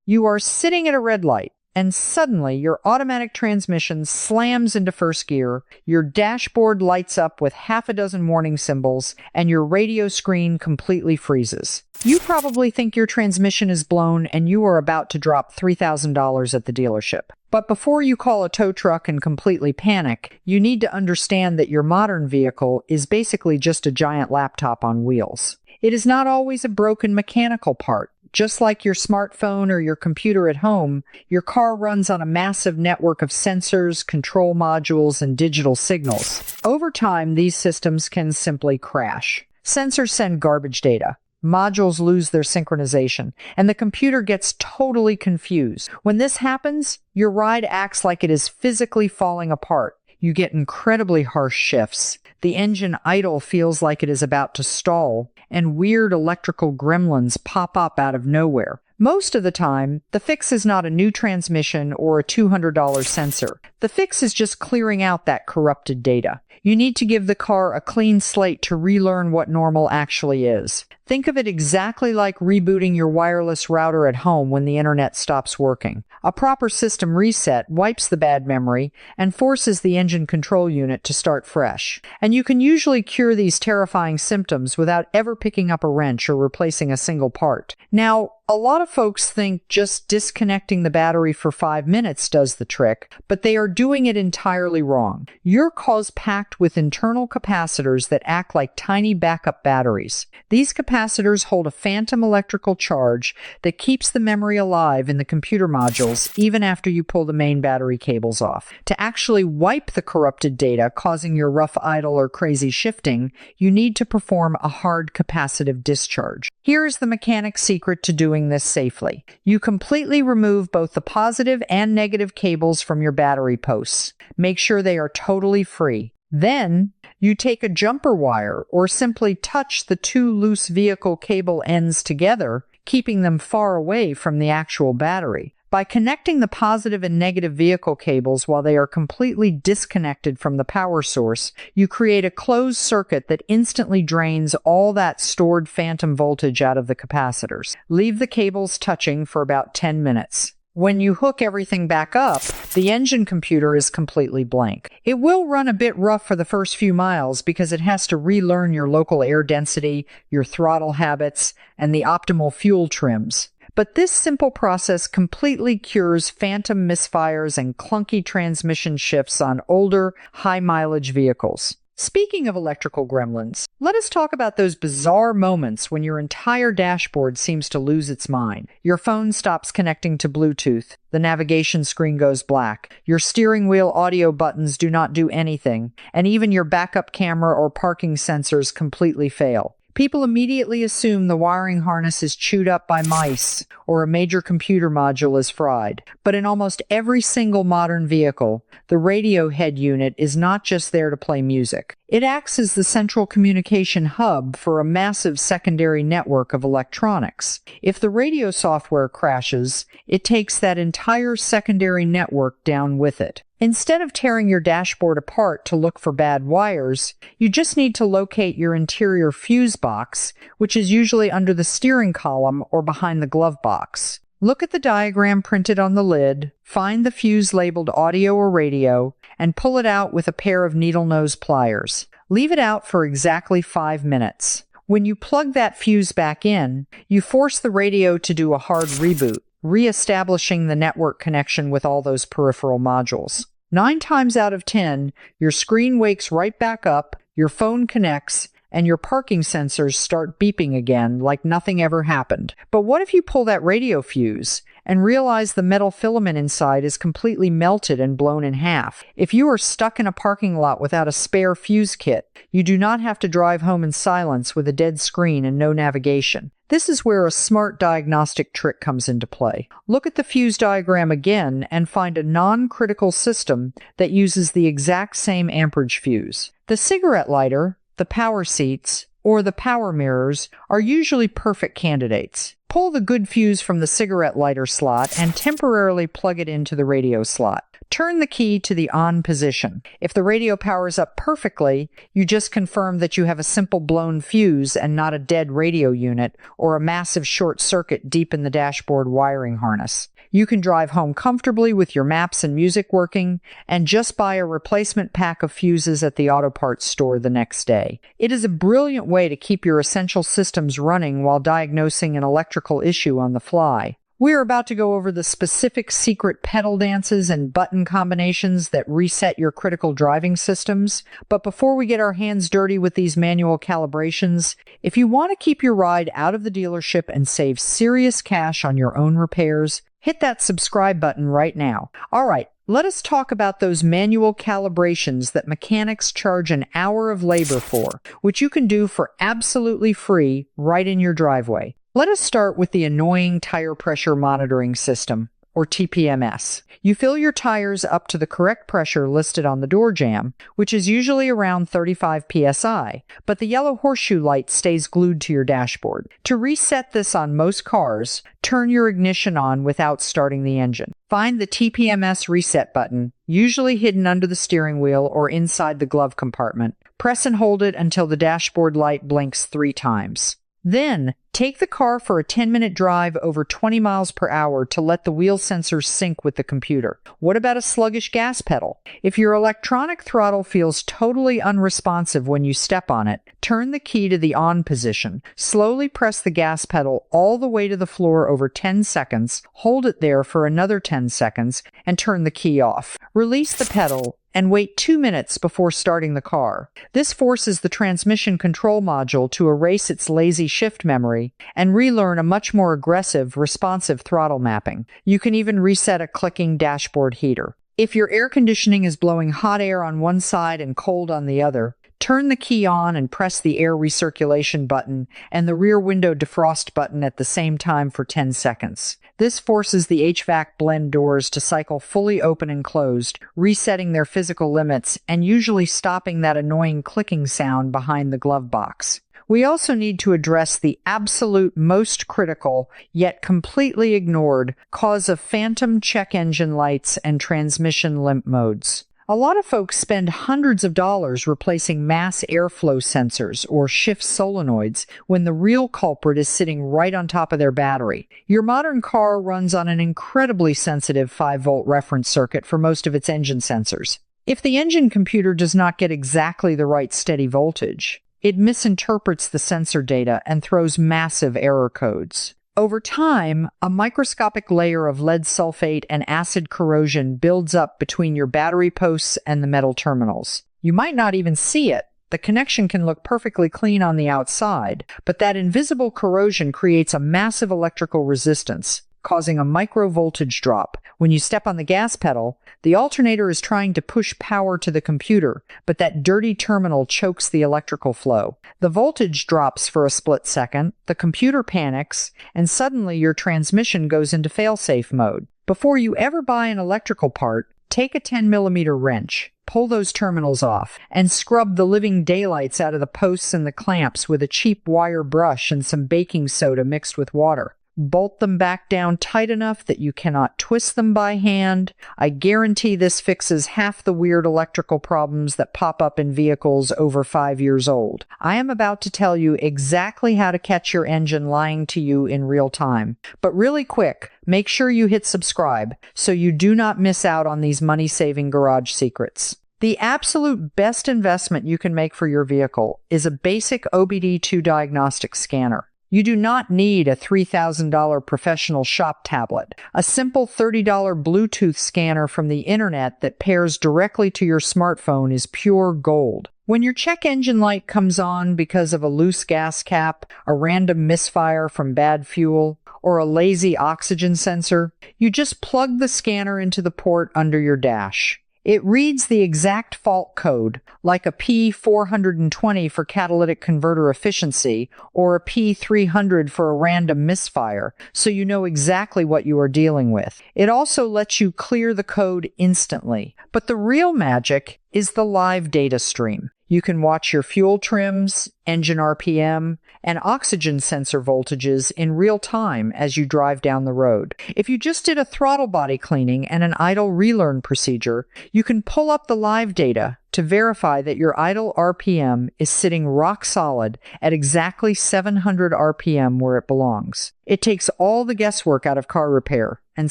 You are sitting at a red light, and suddenly your automatic transmission slams into first gear, your dashboard lights up with half a dozen warning symbols, and your radio screen completely freezes. You probably think your transmission is blown and you are about to drop $3,000 at the dealership. But before you call a tow truck and completely panic, you need to understand that your modern vehicle is basically just a giant laptop on wheels. It is not always a broken mechanical part. Just like your smartphone or your computer at home, your car runs on a massive network of sensors, control modules, and digital signals. Over time, these systems can simply crash. Sensors send garbage data. Modules lose their synchronization, and the computer gets totally confused. When this happens, your ride acts like it is physically falling apart. You get incredibly harsh shifts. The engine idle feels like it is about to stall, and weird electrical gremlins pop up out of nowhere. Most of the time, the fix is not a new transmission or a $200 sensor. The fix is just clearing out that corrupted data. You need to give the car a clean slate to relearn what normal actually is. Think of it exactly like rebooting your wireless router at home when the internet stops working. A proper system reset wipes the bad memory and forces the engine control unit to start fresh. And you can usually cure these terrifying symptoms without ever picking up a wrench or replacing a single part. Now, a lot of folks think just disconnecting the battery for 5 minutes does the trick, but they are doing it entirely wrong. Your car is packed with internal capacitors that act like tiny backup batteries. These capacitors hold a phantom electrical charge that keeps the memory alive in the computer modules even after you pull the main battery cables off. To actually wipe the corrupted data causing your rough idle or crazy shifting, you need to perform a hard capacitive discharge. Here's the mechanic's secret to doing this safely. You completely remove both the positive and negative cables from your battery posts. Make sure they are totally free. Then, you take a jumper wire or simply touch the two loose vehicle cable ends together, keeping them far away from the actual battery. By connecting the positive and negative vehicle cables while they are completely disconnected from the power source, you create a closed circuit that instantly drains all that stored phantom voltage out of the capacitors. Leave the cables touching for about 10 minutes. When you hook everything back up, the engine computer is completely blank. It will run a bit rough for the first few miles because it has to relearn your local air density, your throttle habits, and the optimal fuel trims. But this simple process completely cures phantom misfires and clunky transmission shifts on older, high-mileage vehicles. Speaking of electrical gremlins, let us talk about those bizarre moments when your entire dashboard seems to lose its mind. Your phone stops connecting to Bluetooth, the navigation screen goes black, your steering wheel audio buttons do not do anything, and even your backup camera or parking sensors completely fail. People immediately assume the wiring harness is chewed up by mice or a major computer module is fried. But in almost every single modern vehicle, the radio head unit is not just there to play music. It acts as the central communication hub for a massive secondary network of electronics. If the radio software crashes, it takes that entire secondary network down with it. Instead of tearing your dashboard apart to look for bad wires, you just need to locate your interior fuse box, which is usually under the steering column or behind the glove box. Look at the diagram printed on the lid, find the fuse labeled audio or radio, and pull it out with a pair of needle-nose pliers. Leave it out for exactly 5 minutes. When you plug that fuse back in, you force the radio to do a hard reboot, re-establishing the network connection with all those peripheral modules. 9 times out of 10, your screen wakes right back up, your phone connects, and your parking sensors start beeping again like nothing ever happened. But what if you pull that radio fuse and realize the metal filament inside is completely melted and blown in half? If you are stuck in a parking lot without a spare fuse kit, you do not have to drive home in silence with a dead screen and no navigation. This is where a smart diagnostic trick comes into play. Look at the fuse diagram again and find a non-critical system that uses the exact same amperage fuse. The cigarette lighter, the power seats, or the power mirrors are usually perfect candidates. Pull the good fuse from the cigarette lighter slot and temporarily plug it into the radio slot. turn the key to the on position. If the radio powers up perfectly, you just confirm that you have a simple blown fuse and not a dead radio unit or a massive short circuit deep in the dashboard wiring harness. You can drive home comfortably with your maps and music working and just buy a replacement pack of fuses at the auto parts store the next day. It is a brilliant way to keep your essential systems running while diagnosing an electrical issue on the fly. We're about to go over the specific secret pedal dances and button combinations that reset your critical driving systems. But before we get our hands dirty with these manual calibrations, if you want to keep your ride out of the dealership and save serious cash on your own repairs, hit that subscribe button right now. All right, let us talk about those manual calibrations that mechanics charge an hour of labor for, which you can do for absolutely free right in your driveway. Let us start with the annoying tire pressure monitoring system, or TPMS. You fill your tires up to the correct pressure listed on the door jamb, which is usually around 35 psi, but the yellow horseshoe light stays glued to your dashboard. To reset this on most cars, turn your ignition on without starting the engine. Find the TPMS reset button, usually hidden under the steering wheel or inside the glove compartment. Press and hold it until the dashboard light blinks 3 times. Then, take the car for a 10-minute drive over 20 miles per hour to let the wheel sensors sync with the computer. What about a sluggish gas pedal? If your electronic throttle feels totally unresponsive when you step on it, turn the key to the on position. Slowly press the gas pedal all the way to the floor over 10 seconds, hold it there for another 10 seconds, and turn the key off. Release the pedal and wait 2 minutes before starting the car. This forces the transmission control module to erase its lazy shift memory and relearn a much more aggressive, responsive throttle mapping. You can even reset a clicking dashboard heater. If your air conditioning is blowing hot air on one side and cold on the other, turn the key on and press the air recirculation button and the rear window defrost button at the same time for 10 seconds. This forces the HVAC blend doors to cycle fully open and closed, resetting their physical limits and usually stopping that annoying clicking sound behind the glove box. We also need to address the absolute most critical, yet completely ignored, cause of phantom check engine lights and transmission limp modes. A lot of folks spend hundreds of dollars replacing mass airflow sensors or shift solenoids when the real culprit is sitting right on top of their battery. Your modern car runs on an incredibly sensitive 5-volt reference circuit for most of its engine sensors. If the engine computer does not get exactly the right steady voltage, it misinterprets the sensor data and throws massive error codes. Over time, a microscopic layer of lead sulfate and acid corrosion builds up between your battery posts and the metal terminals. You might not even see it. The connection can look perfectly clean on the outside, but that invisible corrosion creates a massive electrical resistance, causing a micro voltage drop. When you step on the gas pedal, the alternator is trying to push power to the computer, but that dirty terminal chokes the electrical flow. The voltage drops for a split second, the computer panics, and suddenly your transmission goes into failsafe mode. Before you ever buy an electrical part, take a 10mm wrench, pull those terminals off, and scrub the living daylights out of the posts and the clamps with a cheap wire brush and some baking soda mixed with water. Bolt them back down tight enough that you cannot twist them by hand. I guarantee this fixes half the weird electrical problems that pop up in vehicles over 5 years old. I am about to tell you exactly how to catch your engine lying to you in real time. But really quick, make sure you hit subscribe so you do not miss out on these money-saving garage secrets. The absolute best investment you can make for your vehicle is a basic OBD2 diagnostic scanner. You do not need a $3,000 professional shop tablet. A simple $30 Bluetooth scanner from the internet that pairs directly to your smartphone is pure gold. When your check engine light comes on because of a loose gas cap, a random misfire from bad fuel, or a lazy oxygen sensor, you just plug the scanner into the port under your dash. It reads the exact fault code, like a P420 for catalytic converter efficiency or a P300 for a random misfire, so you know exactly what you are dealing with. It also lets you clear the code instantly. But the real magic is the live data stream. You can watch your fuel trims, engine RPM, and oxygen sensor voltages in real time as you drive down the road. If you just did a throttle body cleaning and an idle relearn procedure, you can pull up the live data to verify that your idle RPM is sitting rock solid at exactly 700 RPM where it belongs. It takes all the guesswork out of car repair and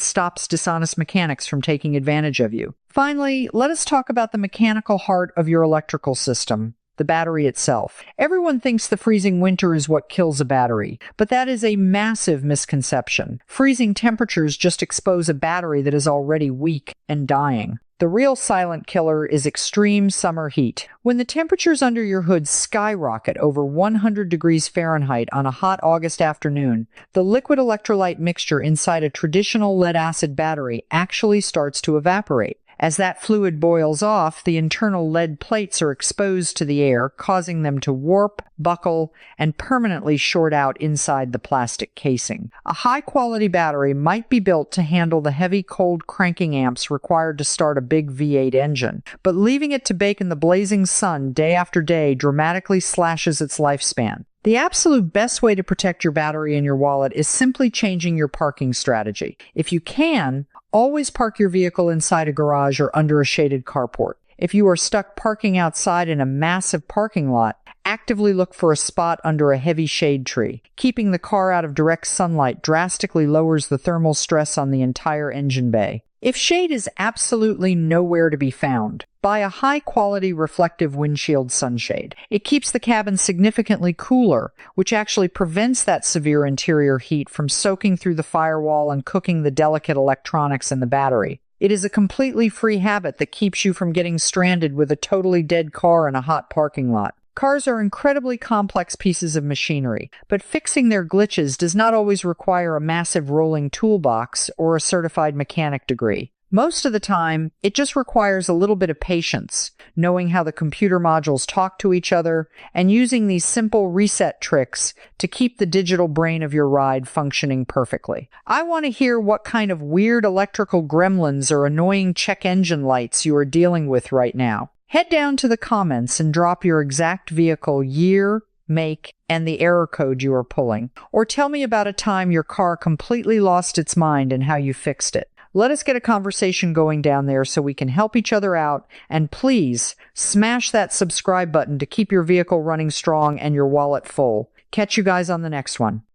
stops dishonest mechanics from taking advantage of you. Finally, let us talk about the mechanical heart of your electrical system, the battery itself. Everyone thinks the freezing winter is what kills a battery, but that is a massive misconception. Freezing temperatures just expose a battery that is already weak and dying. The real silent killer is extreme summer heat. When the temperatures under your hood skyrocket over 100 degrees Fahrenheit on a hot August afternoon, the liquid electrolyte mixture inside a traditional lead-acid battery actually starts to evaporate. As that fluid boils off, the internal lead plates are exposed to the air, causing them to warp, buckle, and permanently short out inside the plastic casing. A high-quality battery might be built to handle the heavy, cold cranking amps required to start a big V8 engine, but leaving it to bake in the blazing sun day after day dramatically slashes its lifespan. The absolute best way to protect your battery and your wallet is simply changing your parking strategy. If you can, always park your vehicle inside a garage or under a shaded carport. If you are stuck parking outside in a massive parking lot, actively look for a spot under a heavy shade tree. Keeping the car out of direct sunlight drastically lowers the thermal stress on the entire engine bay. If shade is absolutely nowhere to be found, buy a high-quality reflective windshield sunshade. It keeps the cabin significantly cooler, which actually prevents that severe interior heat from soaking through the firewall and cooking the delicate electronics in the battery. It is a completely free habit that keeps you from getting stranded with a totally dead car in a hot parking lot. Cars are incredibly complex pieces of machinery, but fixing their glitches does not always require a massive rolling toolbox or a certified mechanic degree. Most of the time, it just requires a little bit of patience, knowing how the computer modules talk to each other, and using these simple reset tricks to keep the digital brain of your ride functioning perfectly. I want to hear what kind of weird electrical gremlins or annoying check engine lights you are dealing with right now. Head down to the comments and drop your exact vehicle year, make, and the error code you are pulling. Or tell me about a time your car completely lost its mind and how you fixed it. Let us get a conversation going down there so we can help each other out. And please, smash that subscribe button to keep your vehicle running strong and your wallet full. Catch you guys on the next one.